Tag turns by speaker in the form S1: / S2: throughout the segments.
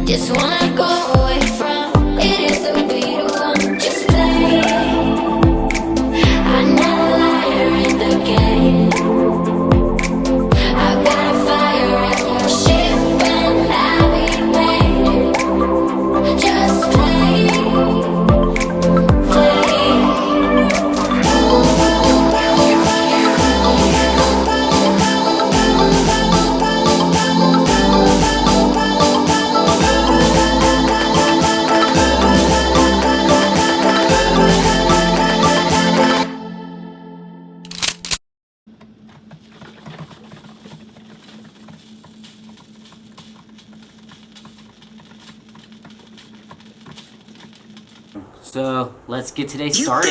S1: Just wanna go away from it. Is the beat of one just play? I'm not a liar in the game. I've got a fire at your ship and I'll be made. Just play, play.
S2: So let's get today started.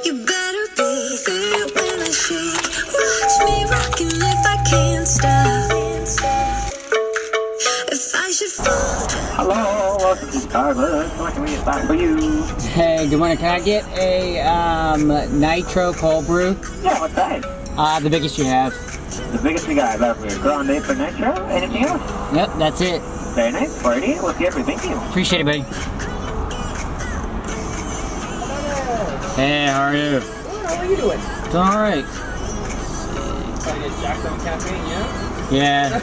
S3: You better be there when I shake. Watch me rocking if I can't stop. If I should fall.
S4: Hello, welcome to Carb. What can we get back for you?
S2: Hey, good morning. Can I get a nitro cold brew?
S4: Yeah, what's that?
S2: The biggest you have.
S4: The biggest we got left for grande for nitro. Anything else?
S2: Yep, that's it.
S4: Very nice, party. What's the everything? Thank you.
S2: Appreciate it, buddy. Hey, how are you?
S5: Good, how are you doing?
S2: It's alright.
S5: Trying to get jacked on caffeine, yeah?
S2: Yeah.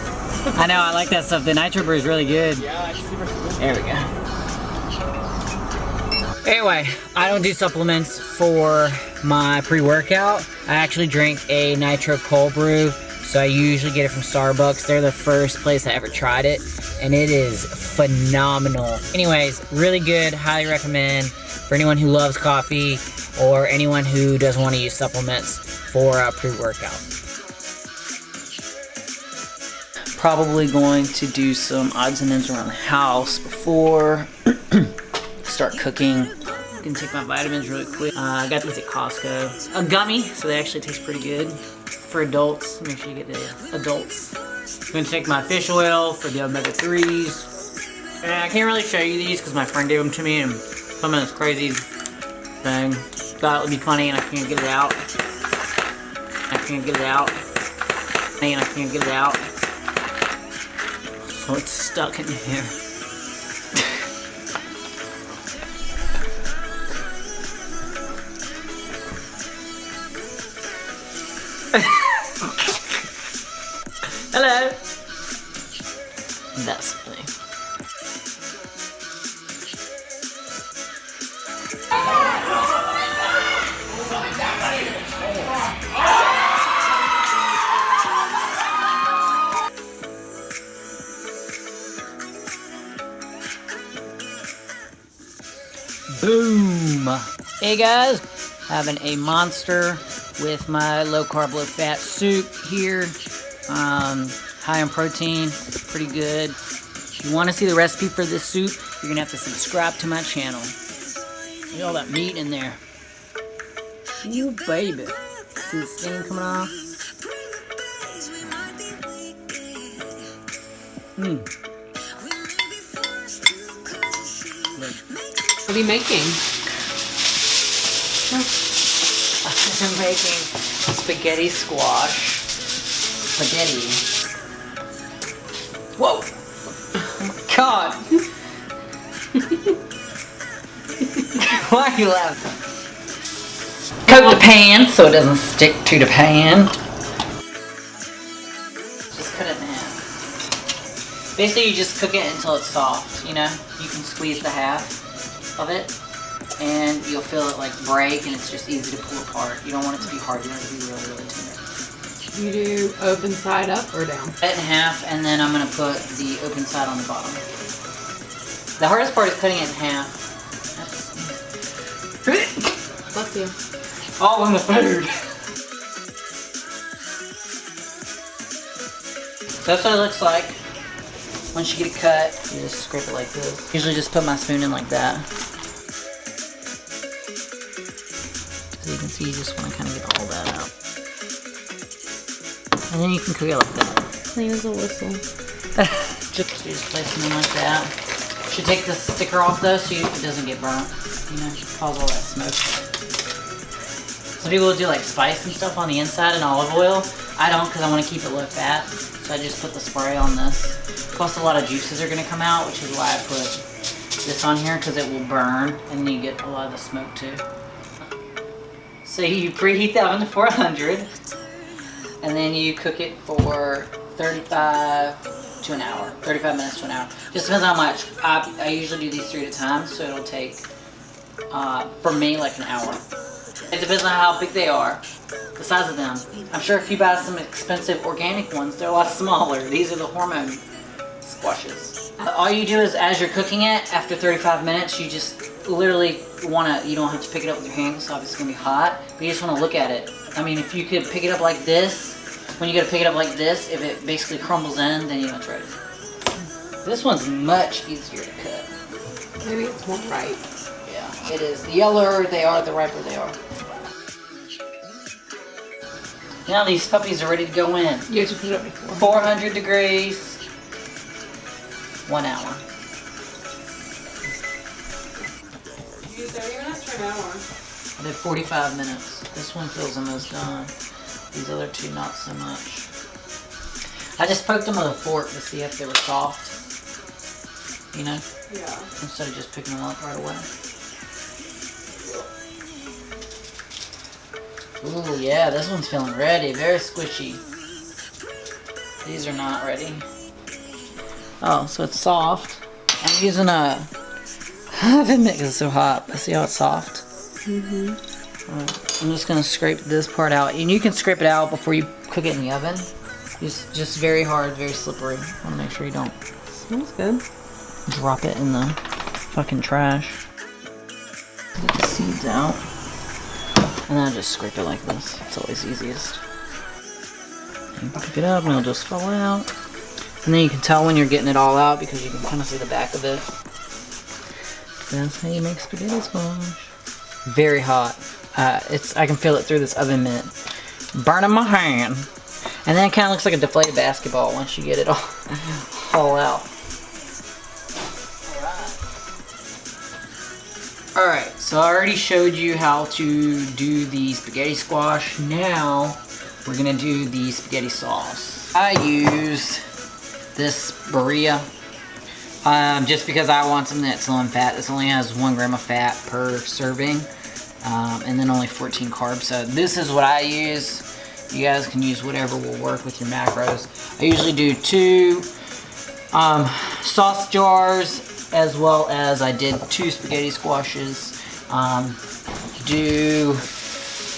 S2: I know, I like that stuff. The nitro brew is really good.
S5: Yeah, it's super good.
S2: There we go. Anyway, I don't do supplements for my pre-workout. I actually drink a nitro cold brew. So I usually get it from Starbucks. They're the first place I ever tried it, and it is phenomenal. Anyways, really good, highly recommend for anyone who loves coffee or anyone who doesn't want to use supplements for a pre-workout. Probably going to do some odds and ends around the house before start cooking. Gonna take my vitamins really quick. I got these at Costco. A gummy, so they actually taste pretty good. For adults, make sure you get the adults. I'm gonna take my fish oil for the omega-3s. And I can't really show you these because my friend gave them to me and some of this crazy thing. Thought it would be funny and I can't get it out. I can't get it out. And I can't get it out. So it's stuck in here. Hello. That's funny. Boom. Hey guys, having a monster with my low carb, low fat soup here. High in protein, pretty good. If you want to see the recipe for this soup, you're gonna have to subscribe to my channel. Look at all that meat in there. Ooh, baby. See the steam coming off?
S5: What are you making?
S2: I'm making spaghetti squash. Spaghetti. Whoa! Oh my god! Why are you laughing? Coat the pan so it doesn't stick to the pan. Just cut it in half. Basically, you just cook it until it's soft, you know? You can squeeze the half of it, and you'll feel it like break, and it's just easy to pull apart. You don't want it to be hard, you want it to be really, really tender.
S5: You do open side up or down?
S2: Cut it in half, and then I'm going to put the open side on the bottom. The hardest part is cutting it in half.
S5: Bless you.
S2: All in the food. So that's what it looks like. Once you get it cut, you just scrape it like this. Usually just put my spoon in like that. So you can see you just want to kind of get all that out. And then you can cook it like that.
S5: Clean as a whistle.
S2: Just place them in like that. Should take the sticker off though so it doesn't get burnt. You know, cause all that smoke. Some people will do like spice and stuff on the inside and olive oil. I don't, because I want to keep it low fat. So I just put the spray on this. Plus a lot of juices are going to come out, which is why I put this on here, because it will burn and you get a lot of the smoke too. So you preheat the oven to 400 and then you cook it for 35 to an hour, 35 minutes to an hour. Just depends on how much. I usually do these 3 at a time, so it'll take, for me, like an hour. It depends on how big they are, the size of them. I'm sure if you buy some expensive organic ones, they're a lot smaller. These are the hormone squashes. All you do is, as you're cooking it, after 35 minutes, you just literally you don't have to pick it up with your hands, so obviously it's gonna be hot, but you just wanna look at it. I mean, if you could pick it up like this, when you go to pick it up like this, if it basically crumbles in, then you know it's ready. This one's much easier to cut.
S6: Maybe it's more ripe.
S2: Yeah, it is. The yellower they are, the riper they are. Now these puppies are ready to go in.
S6: You have to put it up before.
S2: 400 degrees, 1 hour.
S6: You did 30 minutes for an hour.
S2: I did 45 minutes. This one feels almost done. These other two, not so much. I just poked them with a fork to see if they were soft. You know?
S6: Yeah.
S2: Instead of just picking them up right away. Ooh, yeah, this one's feeling ready. Very squishy. These are not ready. Oh, so it's soft. I'm using a oven mitt because it's so hot. See how it's soft? Mm-hmm. I'm just gonna scrape this part out, and you can scrape it out before you cook it in the oven. Just very hard, very slippery. I want to make sure you don't.
S6: Smells good.
S2: Drop it in the fucking trash. Get the seeds out, and then I just scrape it like this. It's always easiest. And pick it up, and it'll just fall out. And then you can tell when you're getting it all out because you can kind of see the back of it. That's how you make spaghetti squash. Very hot. I can feel it through this oven mitt. Burning my hand. And then it kind of looks like a deflated basketball once you get it all out. Alright, so I already showed you how to do the spaghetti squash. Now, we're going to do the spaghetti sauce. I use this Berea. Just because I want something that's low in fat. This only has 1 gram of fat per serving. And then only 14 carbs. So this is what I use. You guys can use whatever will work with your macros. I usually do 2 sauce jars, as well as I did 2 spaghetti squashes. Do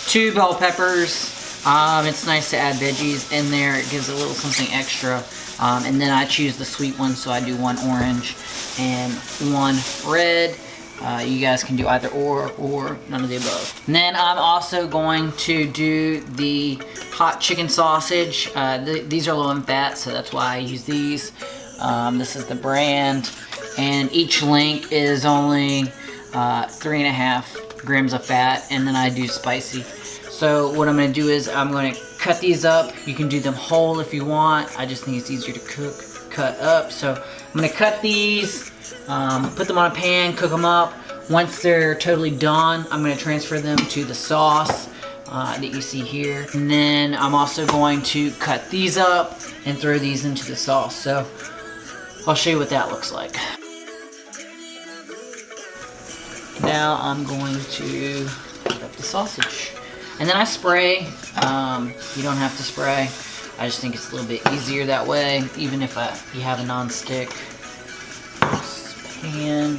S2: 2 bell peppers. It's nice to add veggies in there. It gives a little something extra. And then I choose the sweet one, so I do 1 orange and 1 red. You guys can do either or none of the above. And then I'm also going to do the hot chicken sausage. These are low in fat, so that's why I use these. This is the brand, and each link is only 3.5 grams of fat, and then I do spicy. So what I'm going to do is I'm going to cut these up. You can do them whole if you want. I just think it's easier to cut up. So I'm going to cut these, put them on a pan, cook them up. Once they're totally done, I'm going to transfer them to the sauce that you see here. And then I'm also going to cut these up and throw these into the sauce. So I'll show you what that looks like. Now I'm going to cut up the sausage. And then I spray. You don't have to spray. I just think it's a little bit easier that way, even if you have a non-stick pan.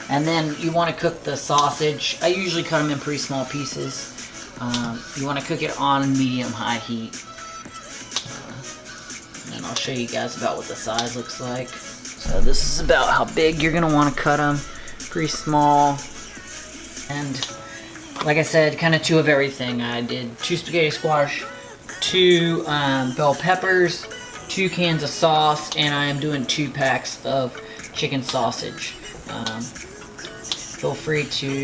S2: And then you want to cook the sausage. I usually cut them in pretty small pieces. You want to cook it on medium-high heat. And I'll show you guys about what the size looks like. So this is about how big you're going to want to cut them. Pretty small. And like I said, kind of 2 of everything. I did 2 spaghetti squash, 2 bell peppers, 2 cans of sauce, and I am doing 2 packs of chicken sausage. Feel free to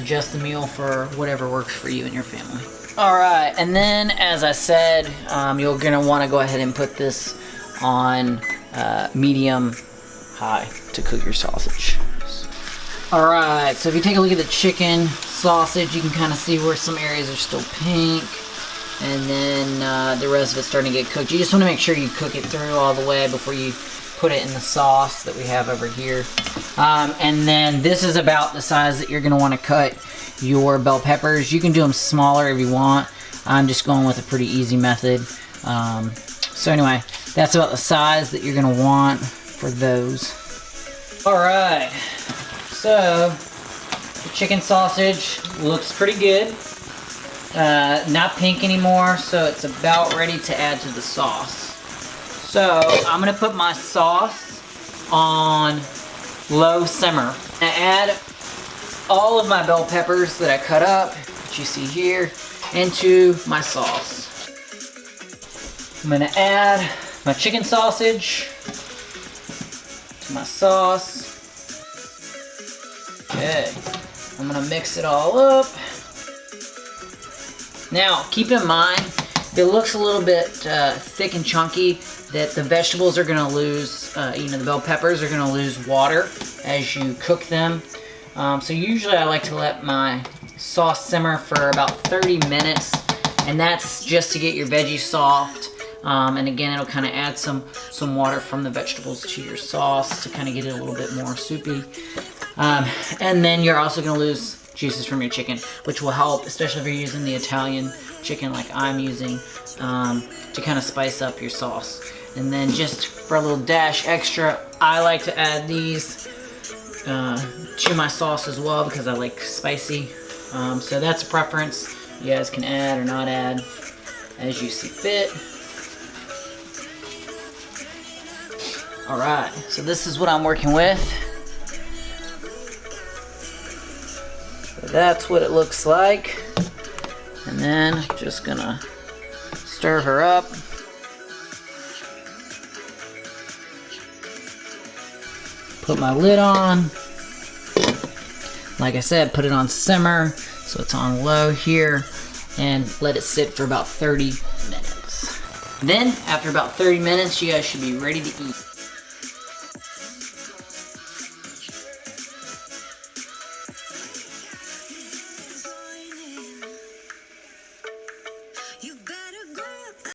S2: adjust the meal for whatever works for you and your family. Alright, and then as I said, you're going to want to go ahead and put this on medium-high to cook your sausage. Alright, so if you take a look at the chicken sausage, you can kind of see where some areas are still pink. and then the rest of it's starting to get cooked. You just want to make sure you cook it through all the way before you put it in the sauce that we have over here. And then this is about the size that you're going to want to cut your bell peppers. You can do them smaller if you want. I'm just going with a pretty easy method. So anyway, that's about the size that you're going to want for those. Alright, so the chicken sausage looks pretty good. Not pink anymore, so it's about ready to add to the sauce. So I'm gonna put my sauce on low simmer. I add all of my bell peppers that I cut up, that you see here, into my sauce. I'm gonna add my chicken sausage to my sauce. Okay, I'm gonna mix it all up. Now, keep in mind, if it looks a little bit thick and chunky, that the vegetables are gonna lose, the bell peppers are gonna lose water as you cook them. So usually I like to let my sauce simmer for about 30 minutes, and that's just to get your veggies soft. And again, it'll kind of add some water from the vegetables to your sauce to kind of get it a little bit more soupy. And then you're also gonna lose juices from your chicken, which will help, especially if you're using the Italian chicken like I'm using, to kind of spice up your sauce. And then just for a little dash extra, I like to add these to my sauce as well because I like spicy. So that's a preference. You guys can add or not add as you see fit. Alright, so this is what I'm working with. So that's what it looks like. And then just gonna stir her up. Put my lid on. Like I said, put it on simmer, so it's on low here, and let it sit for about 30 minutes. Then, after about 30 minutes, you guys should be ready to eat.